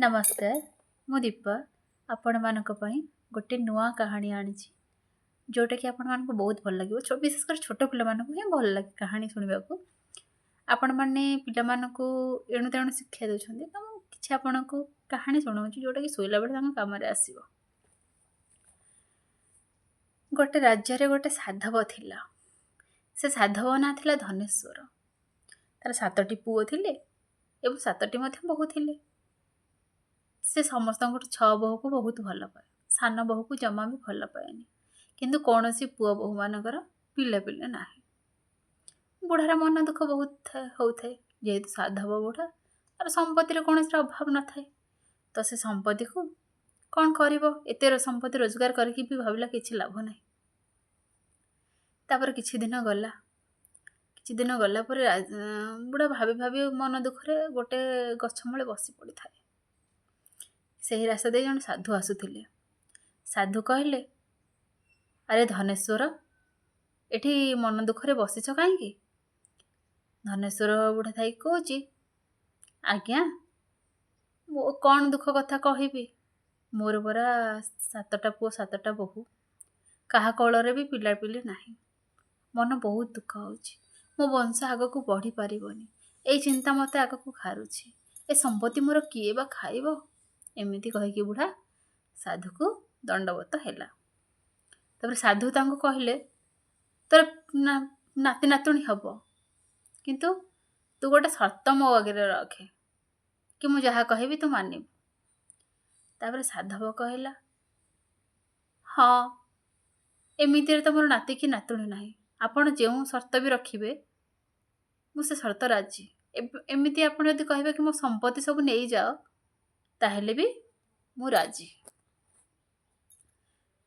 नमस्कार मु दीपा आपण मानक पई गोटे नुआ कहानी आनी जोटा कि आपण मानक बहुत भल लगे विशेषकर छोट पिला मानक ही भल लगे कहानी सुनबा को आपण माने पिला मानक एणु तेणु शिक्षा दउछन्ती त मु किछि आपण को कहानी सुनाउछि जोटा कि सोइला बेले तांका काम रे आसीबो। गोटे राज्य रे गोटे साधव थिला। से साधव ना थिला धनेश्वर। तार 7टी पुओ थिले एवं 7टी मध्ये बहु थिले। से समस्त 6 बहु को बहुत भल पाए। सान बहु को जमा भी भल पाएनी किंतु कौन सी पुआ बहु मानकर पिले पिले ना। बुढ़ार मन दुख बहुत होता जेहेतु साधव बुढ़ा तार संपत्ति कौन अभाव न थाए तो से संपत्ति को कौन कर संपत्ति रोजगार करके भी भाविला किसी लाभ ना। तापर किछि दिन गला पर बुढ़ा भाभी भाभी मन दुखरे गोटे गछ मूले बसी पड़ी थाए। सही रास्ता दे जन साधु आसुथिले। साधु कहले अरे धनेश्वर एठी मन दुखरे बसिछ काहेकि? धनेश्वर बुढ़ा थाई कहूची आज्ञा मो कौन दुख कथा कहिबी मोर परा 7टा पुओ 7टा बहु कहा कଳରେ भी पिला पिले नाही। मन बहुत दुख होची। मो वंश आगको बढ़ी पारिबनी एई चिंता मते आगको खारुची। ए संपत्ति मोर किए बा खाइबो एमिति कहिकी बुढ़ा साधु को दंडवत हैला। तब साधु तांको कहले तोर नाती नातुणी हबो किंतु तू गोटे शर्त मो आगे रखे कि मु जहा कहबी तू मानिबू। तापर साधव कहला हाँ एमिति रे तो मोर नाती कि नातुणी नाही। आपण जेउ शर्त भी रखिबे मु से शर्त राजी। एमिति आपण यदि कहबे कि मो संपत्ति सब नेई जाओ ताहेले भी मु राजी।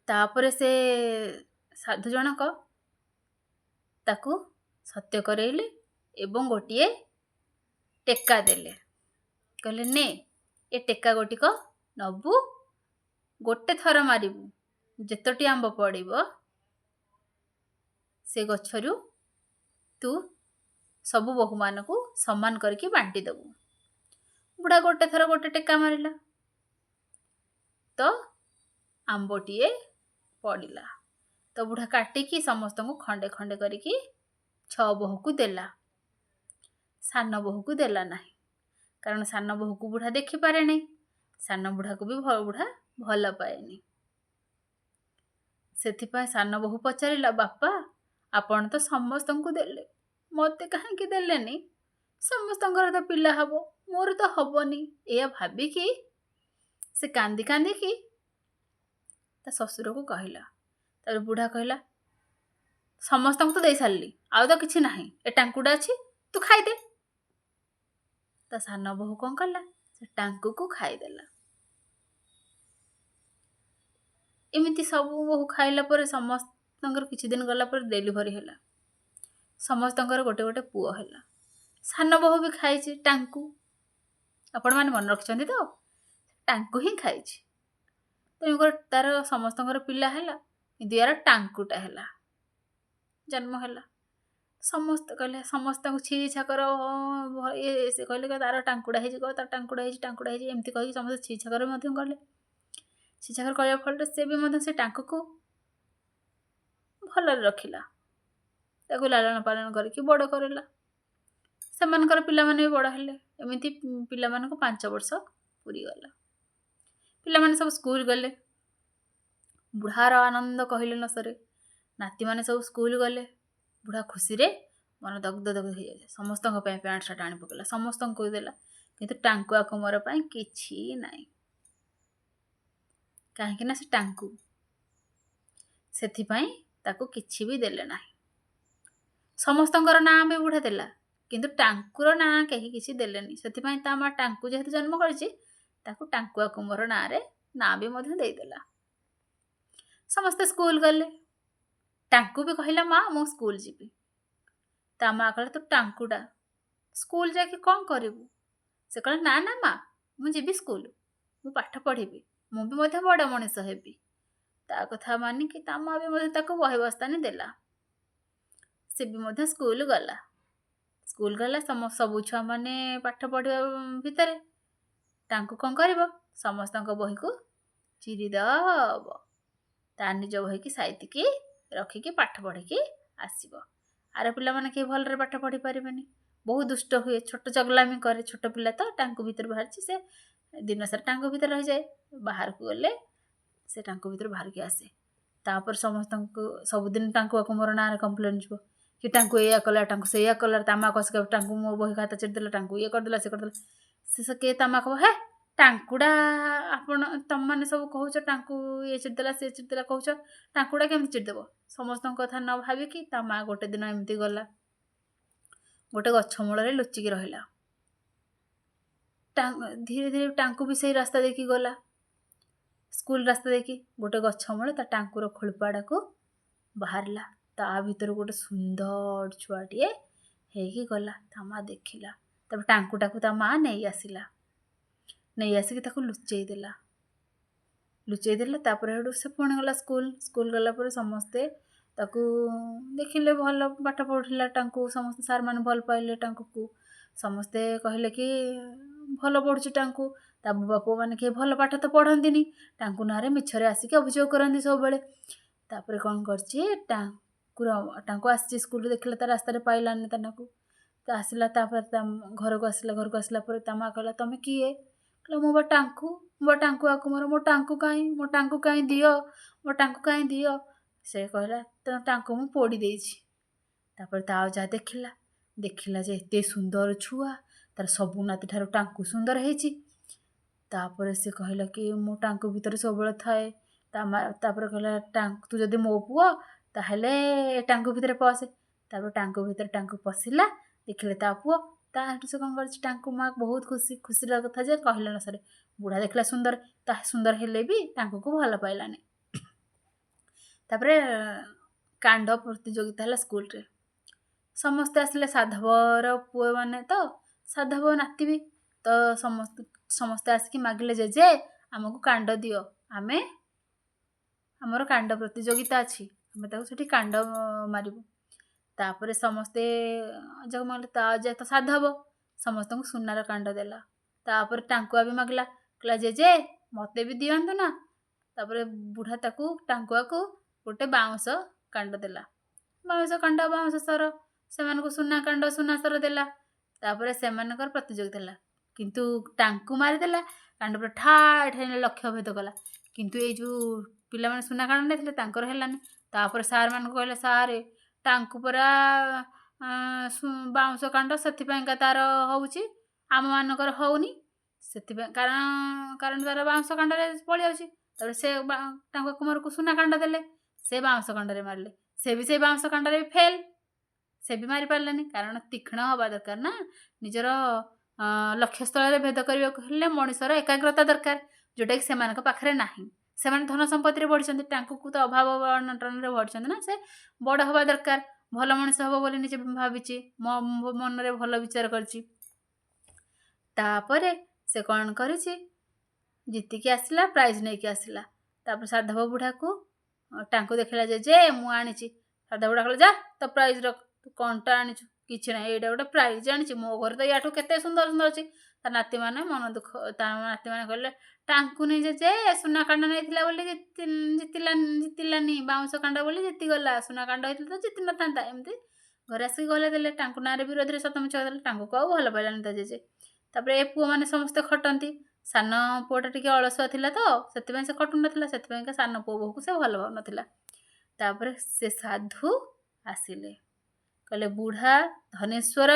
तापर से साधु जनक ताकू सत्य करेले एवं गोटिए टेका देले। कहले ने ए टेका गोटिक नबू गोटे थर मारिबू जेतोटी आंब पड़िबो से गछरु तू सबु बहु मानकू सम्मान करके बांटी दबू। बुढ़ा गोटे थर गोटे टेका मारिला तो आंबटीए पड़िला। तो बुढ़ा काटिकी समस्त को खंडे खंडे करिकी 6 बहु को देला। सान बहु को देला नहीं कारण सान बहु को बुढ़ा देखि पारे नहीं। सान बुढ़ा को भी बुढ़ा भल पाएनी। सेथिपाई सान बहु पचारिला बापा आपण तो समस्त को देले मते काहे कि देलेनी समस्त तो पिला हबो मोर तो हबनी एया भाबी कि से कांदी कांदी कि ता ससुर को कहला। तार बुढ़ा कहला समस्त को तो दे सारली आउ तो किछि नाही ए टांकुडा अछि तू खाई दे। ता सान बहु कोन कला से टांकु को खाई देला। एमिति सब बहु खाइला पर समस्त किछि दिन गला पर डेलीवरी होला। समस्त गोटे गोटे पुओ होला। सान बहु भी खाइछि टांकु आपण माने मन रखछन्ती तो टांकु ही खाइछि। तो तार समस्त पिला हैला किंतु यार टांकुटा हैला जन्म हैला। समस्त कहले समस्त को छी छाकर ये से कहले तार टांकुडा हे जे तार टांकुडा हे एमती कहि समस्त छी छाकर मध्य करले। छी छाकर कहया फल से भी मध्य से टांकु को भल रखिला ताको लालन पालन करके बड़ करला। सेमानकर पिला माने बड़ हेले एमिति पिला मान को 5 वर्ष पूरी गला। पिला माने सब स्कूल गले। बुढ़ार आनंद कहले न सरे। नाती माने सब स्कूल गले। बुढ़ा खुशी रे मन दग्ध दग्ध हो जाए। समस्त पैंट शर्ट आनी पकला समस्त को देला किंतु टांकुआ कुमर पई किछि नाही काहे ना से टांकु सेथि पई ताको किछि भी देले नाही। समस्तंकर नाम भी बुढ़ा देला किंतु टांकुर ना कहीं किसी देलेनी। सेथि पई ता मा टांकु जेहेतु जन्म करछि ताको टांकुआ कुमर ना रे ना भी मध्य दे देला। समस्त स्कूल गले। टांकु भी कहला माँ मो स्कूल जीबी। ता माँ कहला तो टांकुडा स्कूल जाके कौन करिबू? से कहला ना ना माँ मु जीबी स्कूल मु पाठ पढ़िबी मु भी मध्य बड़ मनीष हेबी। ता कथा मानी कि ता माँ भी मध्य ताको बहे बस्तानी देला। से भी मध्य स्कूल गला। सबु छुआ माने पाठ पढ़िया भितरे ଟାଙ୍କୁ କ'ଣ କରିବ, ସମସ୍ତଙ୍କ ବହିକୁ ଚିରିଦବ। ତା ନିଜ ବହିକି ସାଇତିକି ରଖିକି ପାଠ ପଢ଼ିକି ଆସିବ। ଆର ପିଲାମାନେ କେହି ଭଲରେ ପାଠ ପଢ଼ି ପାରିବେନି, ବହୁତ ଦୁଷ୍ଟ ହୁଏ, ଛୋଟ ଚଗଲାମି କରେ। ଛୋଟ ପିଲା ତ ଟାଙ୍କୁ ଭିତରୁ ବାହାରିଛି, ସେ ଦିନସାରା ଟାଙ୍କୁ ଭିତରେ ରହିଯାଏ। ବାହାରକୁ ଗଲେ ସେ ଟାଙ୍କୁ ଭିତରୁ ବାହାରିକି ଆସେ। ତାପରେ ସମସ୍ତଙ୍କୁ ସବୁଦିନ ଟାଙ୍କୁ ଆକୁ ମୋର ନାଁରେ କମ୍ପ୍ଲେନ୍ ଯିବ କି ଟାଙ୍କୁ ଏଇଆ କଲା, ଟାଙ୍କୁ ସେଇଆ କଲା, ତାମା କସିକା ଟାଙ୍କୁ ମୋ ବହି ଖାତା ଚିରିଦେଲା, ଟାଙ୍କୁ ଇଏ କରିଦେଲା, ସେ କରିଦେଲା। ସେ କିଏ ତାମା କହିବ, ହେ ଟାଙ୍କୁଡ଼ା ଆପଣ ତମମାନେ ସବୁ କହୁଛ ଟାଙ୍କୁ ଇଏ ଚିରିଦେଲା ସିଏ ଚିରିଦେଲା କହୁଛ, ଟାଙ୍କୁଡ଼ା କେମିତି ଚିରିଦେବ? ସମସ୍ତଙ୍କ କଥା ନ ଭାବିକି ତା ମା ଗୋଟେ ଦିନ ଏମିତି ଗଲା, ଗୋଟେ ଗଛ ମୂଳରେ ଲୁଚିକି ରହିଲା। ଧୀରେ ଧୀରେ ଟାଙ୍କୁ ବି ସେଇ ରାସ୍ତା ଦେଇକି ଗଲା, ସ୍କୁଲ ରାସ୍ତା ଦେଇକି। ଗୋଟେ ଗଛ ମୂଳେ ତା ଟାଙ୍କୁର ଖୋଳପାଟାକୁ ବାହାରିଲା, ତା ଭିତରୁ ଗୋଟେ ସୁନ୍ଦର ଛୁଆଟିଏ ହେଇକି ଗଲା। ତା ମା ଦେଖିଲା, ତାପରେ ଟାଙ୍କୁଟାକୁ ତା ମା ନେଇ ଆସିକି ତାକୁ ଲୁଚେଇ ଦେଲା। ତାପରେ ହେଠୁ ସେ ପୁଣି ଗଲା ସ୍କୁଲ ଗଲା ପରେ ସମସ୍ତେ ତାକୁ ଦେଖିଲେ ଭଲ ପାଠ ପଢ଼ିଲା ଟାଙ୍କୁ, ସମସ୍ତେ ସାର୍ମାନେ ଭଲ ପାଇଲେ ଟାଙ୍କୁକୁ। ସମସ୍ତେ କହିଲେ କି ଭଲ ପଢ଼ୁଛି ଟାଙ୍କୁ। ତା ବାବା ପୁଅମାନେ କେହି ଭଲ ପାଠ ତ ପଢ଼ନ୍ତିନି, ଟାଙ୍କୁ ନାଁରେ ମିଛରେ ଆସିକି ଅଭିଯୋଗ କରନ୍ତି ସବୁବେଳେ। ତାପରେ କ'ଣ କରିଛି, ଟାଙ୍କୁ ଆସିଛି ସ୍କୁଲରୁ, ଦେଖିଲା ତା ରାସ୍ତାରେ ପାଇଲାନି ତା ନାକୁ। ତ ଆସିଲା, ତାପରେ ତା ଘରକୁ ଆସିଲା ପରେ ତା ମା କହିଲା, ତମେ କିଏ? କହିଲା, ମୁଁ ବା ଟାଙ୍କୁ ଆକୁ ମୋ ଟାଙ୍କୁ କାହିଁ ଦିଅ। ସେ କହିଲା, ଟାଙ୍କୁ ମୁଁ ପୋଡ଼ି ଦେଇଛି। ତାପରେ ତା ଅଜା ଦେଖିଲା ଯେ ଏତେ ସୁନ୍ଦର ଛୁଆ, ତାର ସବୁ ନାତିଠାରୁ ଟାଙ୍କୁ ସୁନ୍ଦର ହେଇଛି। ତାପରେ ସେ କହିଲା କି ମୁଁ ଟାଙ୍କୁ ଭିତରେ ସବୁବେଳେ ଥାଏ। ତାପରେ କହିଲା, ତୁ ଯଦି ମୋ ପୁଅ ତାହେଲେ ଟାଙ୍କୁ ଭିତରେ ପଶେ। ତାପରେ ଟାଙ୍କୁ ଭିତରେ ଟାଙ୍କୁ ପଶିଲା, ଦେଖିଲେ ତା ପୁଅ। ତାଠୁ ସେ କ'ଣ କରିଛି, ଟାଙ୍କୁ ମା ବହୁତ ଖୁସିର କଥା ଯେ କହିଲେ ନ ସରେ। ବୁଢ଼ା ଦେଖିଲା ସୁନ୍ଦର, ତା ସୁନ୍ଦର ହେଲେ ବି ଟାଙ୍କୁକୁ ଭଲ ପାଇଲାନି। ତାପରେ କାଣ୍ଡ ପ୍ରତିଯୋଗିତା ହେଲା ସ୍କୁଲରେ। ସମସ୍ତେ ଆସିଲେ, ସାଧବର ପୁଅମାନେ ତ, ସାଧବ ନାତି ବି ତ, ସମସ୍ତେ ଆସିକି ମାଗିଲେ, ଜେଜେ ଆମକୁ କାଣ୍ଡ ଦିଅ, ଆମର କାଣ୍ଡ ପ୍ରତିଯୋଗିତା ଅଛି, ଆମେ ତାକୁ ସେଠି କାଣ୍ଡ ମାରିବୁ। ତାପରେ ସମସ୍ତେ ଅଜାକୁ ମାଗିଲେ, ତା ଅଜା ତ ସାଧବ, ସମସ୍ତଙ୍କୁ ସୁନାର କାଣ୍ଡ ଦେଲା। ତାପରେ ଟାଙ୍କୁଆ ବି ମାଗିଲା, କହିଲା, ଜେଜେ ମତେ ବି ଦିଅନ୍ତୁ ନା। ତାପରେ ବୁଢ଼ା ଟାଙ୍କୁଆକୁ ଗୋଟେ ବାଉଁଶ କାଣ୍ଡ ଦେଲା, ବାଉଁଶ ସର, ସେମାନଙ୍କୁ ସୁନା କାଣ୍ଡ ସୁନା ସର ଦେଲା। ତାପରେ ସେମାନଙ୍କର ପ୍ରତିଯୋଗିତା ହେଲା, କିନ୍ତୁ ଟାଙ୍କୁ ମାରିଦେଲା, କାଣ୍ଡ ପୁରା ଠାଏ ଲକ୍ଷ୍ୟ ଭେଦ କଲା। କିନ୍ତୁ ଏଇ ଯେଉଁ ପିଲାମାନେ ସୁନା କାଣ୍ଡ ନେଇଥିଲେ ତାଙ୍କର ହେଲାନି। ତାପରେ ସାର୍ମାନଙ୍କୁ କହିଲେ, ସାରେ ଟାଙ୍କୁ ପରା ବାଉଁଶ କାଣ୍ଡ, ସେଥିପାଇଁକା ତାର ହେଉଛି, ଆମମାନଙ୍କର ହେଉନି। ସେଥିପାଇଁ କାରଣ ତାର ବାଉଁଶ କାଣ୍ଡରେ ପଳେଇଯାଉଛି। ତାପରେ ସେ ଟାଙ୍କୁ କୁମାରକୁ ସୁନା କାଣ୍ଡ ଦେଲେ, ସେ ବାଉଁଶ କାଣ୍ଡରେ ମାରିଲେ, ସେ ବି ସେଇ ବାଉଁଶ କାଣ୍ଡରେ ବି ଫେଲ୍, ସେ ବି ମାରିପାରିଲାନି। କାରଣ ତୀକ୍ଷ୍ଣ ହେବା ଦରକାର ନା, ନିଜର ଲକ୍ଷ୍ୟସ୍ଥଳରେ ଭେଦ କରିବାକୁ ହେଲେ ମଣିଷର ଏକାଗ୍ରତା ଦରକାର, ଯେଉଁଟାକି ସେମାନଙ୍କ ପାଖରେ ନାହିଁ। ସେମାନେ ଧନ ସମ୍ପତ୍ତିରେ ବଢ଼ିଛନ୍ତି, ଟାଙ୍କୁକୁ ତ ଅଭାବ ଅନଟନରେ ବଢ଼ିଛନ୍ତି ନା। ସେ ବଡ଼ ହେବା ଦରକାର, ଭଲ ମଣିଷ ହେବ ବୋଲି ନିଜେ ଭାବିଛି, ମୋ ମନରେ ଭଲ ବିଚାର କରିଛି। ତାପରେ ସେ କ'ଣ କରିଛି, ଜିତିକି ଆସିଲା, ପ୍ରାଇଜ୍ ନେଇକି ଆସିଲା। ତାପରେ ସାଧବ ବୁଢ଼ାକୁ ଟାଙ୍କୁ ଦେଖିଲା, ଯେ ମୁଁ ଆଣିଛି। ସାଧବ ବୁଢ଼ା କହିଲା, ଯା ତ ପ୍ରାଇଜ୍ ରଖ, ତୁ କ'ଣଟା ଆଣିଛୁ? କିଛି ନାହିଁ, ଏଇଟା ଗୋଟେ ପ୍ରାଇଜ୍ ଆଣିଛି, ମୋ ଘରେ ତ ୟାଠୁ କେତେ ସୁନ୍ଦର ଅଛି। ତା ନାତିମାନେ କହିଲେ, ଟାଙ୍କୁ ନେଇ ଯେ ସୁନା କାଣ୍ଡ ନେଇଥିଲା ବୋଲି ଜିତିଲାନି, ବାଉଁଶ କାଣ୍ଡ ବୋଲି ଜିତିଗଲା, ସୁନା କାଣ୍ଡ ହେଇଥିଲେ ତ ଜିତି ନଥାନ୍ତା। ଏମିତି ଘରେ ଆସିକି ଗଲେ ଦେଲେ, ଟାଙ୍କୁ ନାଁରେ ବିରୋଧରେ ସତମିଛ ଦେଲେ, ଟାଙ୍କୁକୁ ଆଉ ଭଲ ପାଇଲାନି ତା ଜେଜେ। ତାପରେ ଏ ପୁଅମାନେ ସମସ୍ତେ ଖଟନ୍ତି, ସାନ ପୁଅଟା ଟିକେ ଅଳସୁଆ ଥିଲା ତ, ସେଥିପାଇଁ ସେ ଖଟୁନଥିଲା, ସେଥିପାଇଁକା ସାନ ପୁଅ ବୋହୂକୁ ସେ ଭଲ ପାଉନଥିଲା। ତାପରେ ସେ ସାଧୁ ଆସିଲେ, କହିଲେ, ଧନେଶ୍ୱର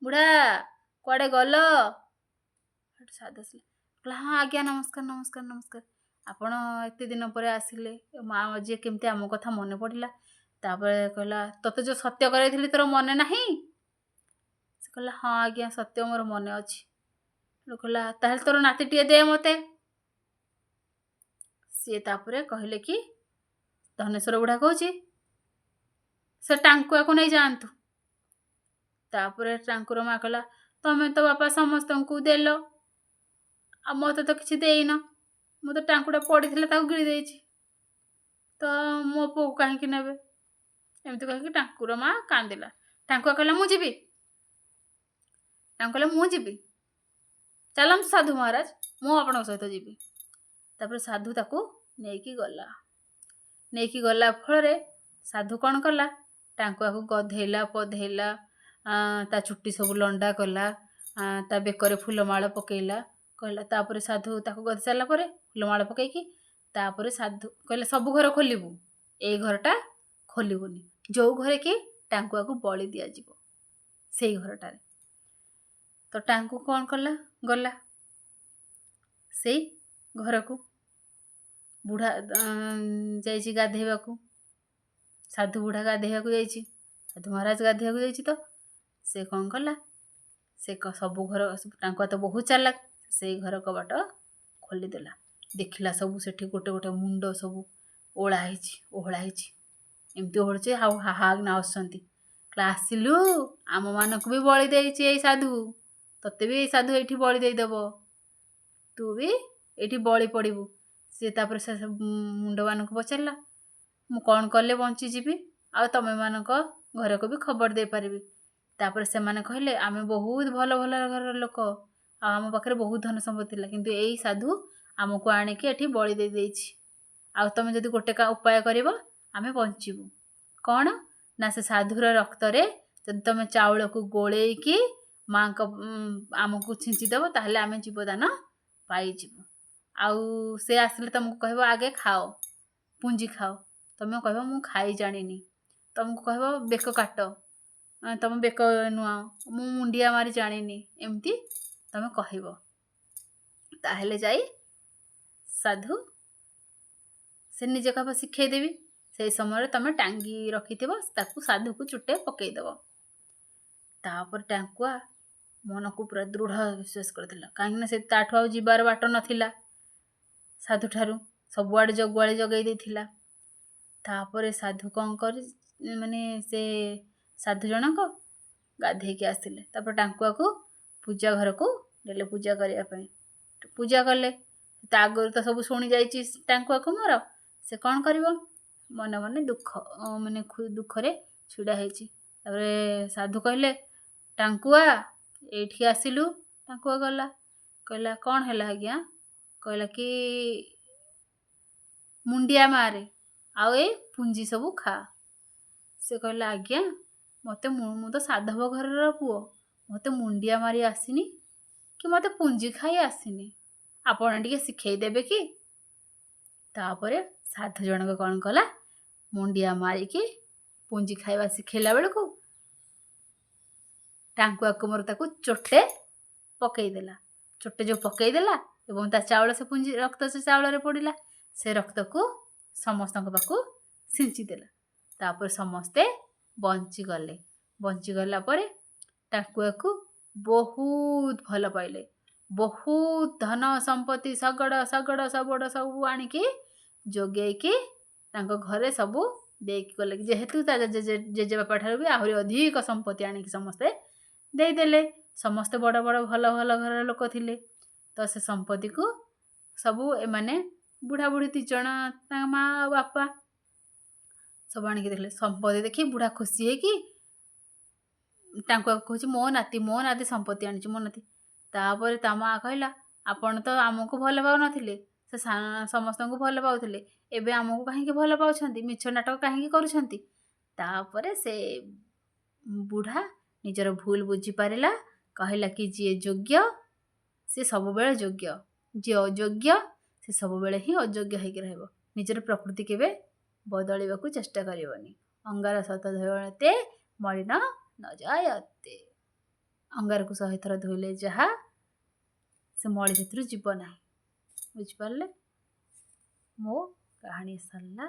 ବୁଢ଼ା କୁଆଡ଼େ ଗଲ? ସାଧୁ ଆସିଲେ, କହିଲା, ହଁ ଆଜ୍ଞା, ନମସ୍କାର। ଆପଣ ଏତେ ଦିନ ପରେ ଆସିଲେ, ମା ଯିଏ କେମିତି ଆମ କଥା ମନେ ପଡ଼ିଲା। ତାପରେ କହିଲା, ତୋତେ ଯେଉଁ ସତ୍ୟ କରାଇଥିଲି ତୋର ମନେ ନାହିଁ? ସେ କହିଲା, ହଁ ଆଜ୍ଞା, ସତ୍ୟ ମୋର ମନେ ଅଛି। କହିଲା, ତାହେଲେ ତୋର ନାତିଟିଏ ଦେ ମୋତେ। ସିଏ ତାପରେ କହିଲେ କି, ଧନେଶ୍ୱର ବୁଢ଼ା କହୁଛି, ସେ ଟାଙ୍କୁଆକୁ ନେଇ ଯାଆନ୍ତୁ। ତାପରେ ଟାଙ୍କୁର ମା କହିଲା, ତମେ ତ ବାପା ସମସ୍ତଙ୍କୁ ଦେଲ, ଆଉ ମୋତେ ତ କିଛି ଦେଇନ। ମୁଁ ତ ଟାଙ୍କୁଟା ପଡ଼ିଥିଲା ତାକୁ ଗିଳି ଦେଇଛି, ତ ମୋ ପୁଅକୁ କାହିଁକି ନେବେ? ଏମିତି କହିକି ଟାଙ୍କୁର ମା କାନ୍ଦିଲା। ଟାଙ୍କୁଆ କହିଲା, ମୁଁ ଯିବି। ଚାଲନ୍ତୁ ସାଧୁ ମହାରାଜ, ମୁଁ ଆପଣଙ୍କ ସହିତ ଯିବି। ତାପରେ ସାଧୁ ତାକୁ ନେଇକି ଗଲା ଫଳରେ ସାଧୁ କ'ଣ କଲା, ଟାଙ୍କୁଆକୁ ଗଧେଇଲା ପଧେଇଲା, ତା ଚୁଟି ସବୁ ଲଣ୍ଡା କଲା, ତା ବେକରେ ଫୁଲମାଳ ପକେଇଲା କହିଲା। ତାପରେ ସାଧୁ ତାକୁ ଗଧେଇ ସାରିଲା ପରେ ଫୁଲମାଳ ପକେଇକି ତାପରେ ସାଧୁ କହିଲା ସବୁ ଘର ଖୋଲିବୁ, ଏଇ ଘରଟା ଖୋଲିବୁନି, ଯୋଉ ଘରେ କି ଟାଙ୍କୁଆକୁ ବଳି ଦିଆଯିବ ସେଇ ଘରଟାରେ। ତ ଟାଙ୍କୁ କ'ଣ କଲା, ଗଲା ସେଇ ଘରକୁ। ବୁଢ଼ା ଯାଇଛି ଗାଧେଇବାକୁ, ସାଧୁ ବୁଢ଼ା ଗାଧେଇବାକୁ ଯାଇଛି, ସାଧୁ ମହାରାଜ ଗାଧେଇବାକୁ ଯାଇଛି। ତ ସେ କ'ଣ କଲା, ସେ ସବୁ ଘର, ଟାଙ୍କୁଆ ତ ବହୁତ ଚାଲାକ, ସେଇ ଘର କବାଟ ଖୋଲିଦେଲା। ଦେଖିଲା ସବୁ ସେଠି ଗୋଟେ ଗୋଟେ ମୁଣ୍ଡ ସବୁ ଓହଳା ହେଇଛି, ଏମିତି ଓହଳୁଛି ଆଉ ହାହା କିନା ଆସୁଛନ୍ତି। ଆସିଲୁ, ଆମମାନଙ୍କୁ ବି ବଳି ଦେଇଛି ଏଇ ସାଧୁ, ତତେ ବି ଏଇ ସାଧୁ ଏଇଠି ବଳି ଦେଇଦବ, ତୁ ବି ଏଇଠି ବଳି ପଡ଼ିବୁ। ସିଏ ତାପରେ ସେ ମୁଣ୍ଡମାନଙ୍କୁ ପଚାରିଲା, ମୁଁ କ'ଣ କଲେ ବଞ୍ଚିଯିବି ଆଉ ତମେମାନଙ୍କ ଘରକୁ ବି ଖବର ଦେଇପାରିବି। ତାପରେ ସେମାନେ କହିଲେ, ଆମେ ବହୁତ ଭଲ ଭଲ ଘରର ଲୋକ, ଆଉ ଆମ ପାଖରେ ବହୁତ ଧନ ସମ୍ପତ୍ତି ଥିଲା, କିନ୍ତୁ ଏଇ ସାଧୁ ଆମକୁ ଆଣିକି ଏଠି ବଳି ଦେଇଛି। ଆଉ ତମେ ଯଦି ଗୋଟେ ଉପାୟ କରିବ ଆମେ ବଞ୍ଚିବୁ। କ'ଣ ନା, ସେ ସାଧୁର ରକ୍ତରେ ଯଦି ତମେ ଚାଉଳକୁ ଗୋଳେଇକି ମାଙ୍କ ଆମକୁ ଛିଞ୍ଚିଦେବ, ତାହେଲେ ଆମେ ଜୀବଦାନ ପାଇଯିବୁ। ଆଉ ସେ ଆସିଲେ ତମକୁ କହିବ ଆଗେ ଖାଅ, ପୁଞ୍ଜି ଖାଅ, ତମେ କହିବ ମୁଁ ଖାଇ ଜାଣିନି, ତମକୁ କହିବ ବେକ କାଟ, ତମେ ବେକ ନୁଆଁ, ମୁଁ ମୁଣ୍ଡିଆ ମାରି ଜାଣିନି, ଏମିତି ତମେ କହିବ। ତାହେଲେ ଯାଇ ସାଧୁ ସେ ନିଜେ କହିବ ଶିଖେଇଦେବି। ସେଇ ସମୟରେ ତମେ ଟାଙ୍ଗି ରଖିଥିବ, ତାକୁ ସାଧୁକୁ ଚୁଟେ ପକେଇଦବ। ତାପରେ ଟାଙ୍କୁଆ ମନକୁ ପୁରା ଦୃଢ଼ ବିଶ୍ୱାସ କରିଥିଲା, କାହିଁକିନା ସେ ତାଠୁ ଆଉ ଯିବାର ବାଟ ନଥିଲା, ସାଧୁଠାରୁ ସବୁଆଡ଼େ ଜଗୁଆଳି ଜଗେଇ ଦେଇଥିଲା। ତାପରେ ସାଧୁ କ'ଣ ମାନେ ସେ ସାଧୁ ଜଣକ ଗାଧେଇକି ଆସିଲେ, ତାପରେ ଟାଙ୍କୁଆକୁ ପୂଜା ଘରକୁ ନେଲେ ପୂଜା କରିବା ପାଇଁ। ପୂଜା କଲେ, ତା ଆଗରୁ ତ ସବୁ ଶୁଣି ଯାଇଛି ଟାଙ୍କୁଆକୁ ମୋର, ସେ କ'ଣ କରିବ, ମନେ ମନେ ଦୁଃଖରେ ଛିଡ଼ା ହେଇଛି। ତାପରେ ସାଧୁ କହିଲେ, ଟାଙ୍କୁଆ ଏଇଠି ଆସିଲୁ। ଟାଙ୍କୁଆ ଗଲା, କହିଲା କ'ଣ ହେଲା ଆଜ୍ଞା? କହିଲା କି ମୁଣ୍ଡିଆ ମାରେ ଆଉ ଏଇ ପୁଞ୍ଜି ସବୁ ଖା। ସେ କହିଲା, ଆଜ୍ଞା ମୁଁ ତ ସାଧବ ଘରର ପୁଅ, ମୋତେ ମୁଣ୍ଡିଆ ମାରି ଆସିନି କି ମୋତେ ପୁଞ୍ଜି ଖାଇ ଆସିନି, ଆପଣ ଟିକେ ଶିଖେଇ ଦେବେ କି? ତାପରେ ସାଧୁ ଜଣକ କ'ଣ କଲା, ମୁଣ୍ଡିଆ ମାରିକି ପୁଞ୍ଜି ଖାଇବା ଶିଖେଇଲା ବେଳକୁ ଟାଙ୍କୁଆକୁ ମୋର ତାକୁ ଚୋଟେ ପକେଇଦେଲା। ଚୋଟେ ଯେଉଁ ପକେଇଦେଲା ଏବଂ ତା ଚାଉଳ, ସେ ପୁଞ୍ଜି ରକ୍ତ ସେ ଚାଉଳରେ ପଡ଼ିଲା, ସେ ରକ୍ତକୁ ସମସ୍ତଙ୍କ ପାଖକୁ ଛିଞ୍ଚିଦେଲା। ତାପରେ ସମସ୍ତେ ବଞ୍ଚିଗଲା ପରେ ଟାଙ୍କୁଆକୁ ବହୁତ ଭଲ ପାଇଲେ, ବହୁତ ଧନ ସମ୍ପତ୍ତି ଶଗଡ଼ ସବୁ ଆଣିକି ଯୋଗେଇକି ତାଙ୍କ ଘରେ ସବୁ ଦେଇକି ଗଲେ। ଯେହେତୁ ତା ଜେଜେବାପା ଠାରୁ ବି ଆହୁରି ଅଧିକ ସମ୍ପତ୍ତି ଆଣିକି ସମସ୍ତେ ଦେଇଦେଲେ। ସମସ୍ତେ ବଡ଼ ବଡ଼ ଭଲ ଭଲ ଘରର ଲୋକ ଥିଲେ। ତ ସେ ସମ୍ପତ୍ତିକୁ ସବୁ ଏମାନେ ବୁଢ଼ା ବୁଢ଼ୀ 3 ଜଣ, ତାଙ୍କ ମା ଆଉ ବାପା ସବୁ ଆଣିକି ଦେଲେ। ସମ୍ପତ୍ତି ଦେଖି ବୁଢ଼ା ଖୁସି ହେଇକି ଟାଙ୍କୁଆକୁ କହୁଛି, ମୋ ନାତି ସମ୍ପତ୍ତି ଆଣିଛି, ମୋ ନାତି। ତାପରେ ତା ମା କହିଲା, ଆପଣ ତ ଆମକୁ ଭଲ ପାଉନଥିଲେ, ସେ ସମସ୍ତଙ୍କୁ ଭଲ ପାଉଥିଲେ, ଏବେ ଆମକୁ କାହିଁକି ଭଲ ପାଉଛନ୍ତି, ମିଛ ନାଟକ କାହିଁକି କରୁଛନ୍ତି? ତାପରେ ସେ ବୁଢ଼ା ନିଜର ଭୁଲ ବୁଝିପାରିଲା, କହିଲା କି ଯିଏ ଯୋଗ୍ୟ ସେ ସବୁବେଳେ ଯୋଗ୍ୟ, ଯିଏ ଅଯୋଗ୍ୟ ସେ ସବୁବେଳେ ହିଁ ଅଯୋଗ୍ୟ ହେଇକି ରହିବ। ନିଜର ପ୍ରକୃତି କେବେ ବଦଳିବାକୁ ଚେଷ୍ଟା କରିବନି। ଅଙ୍ଗାର ସତ ଧୋଇତେ ମଳିନ ନ ଯାୟତେ। ଅଙ୍ଗାରକୁ 100 ଥର ଧୋଇଲେ ଯାହା, ସେ ମଳି ସେଥିରୁ ଯିବ ନାହିଁ। ବୁଝିପାରିଲେ? ମୋ କାହାଣୀ ସରିଲା।